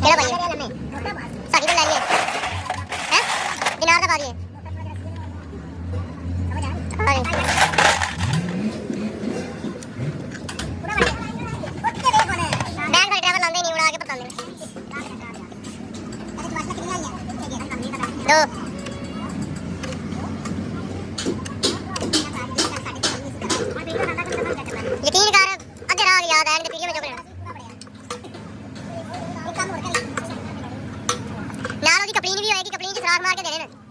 ਕਿਹੜਾ ਪਾਈਏ ਸਾਡੀ ਤੋਂ ਲੈ ਲਈਏ ਹੈ ਦਿਨਾਰ ਦਾ ਪਾ ਦਈਏ ਹਾਂਜੀ ਬੈਂਕ ਦਾ ਡਰਾਈਵਰ ਲਾਉਂਦੇ ਨਹੀਂ ਉਡਾ ਕੇ ਪਤਾਉਂਦੇ ਨੇ ਦੋ ਯਕੀਨ ਕਰ ਅੱਧੇ ਰਾਹ ਯਾਦ ਆਣ ਦੇ ਪੀछे में चुक लेना ਨਾਲ ਉਹਦੀ ਕਪਲੀਨ ਵੀ ਹੋਏਗੀ ਕਪਲੀਨ ਚ ਸਰਾਖ ਮਾਰ ਕੇ ਦੇਣੇ ਨੇ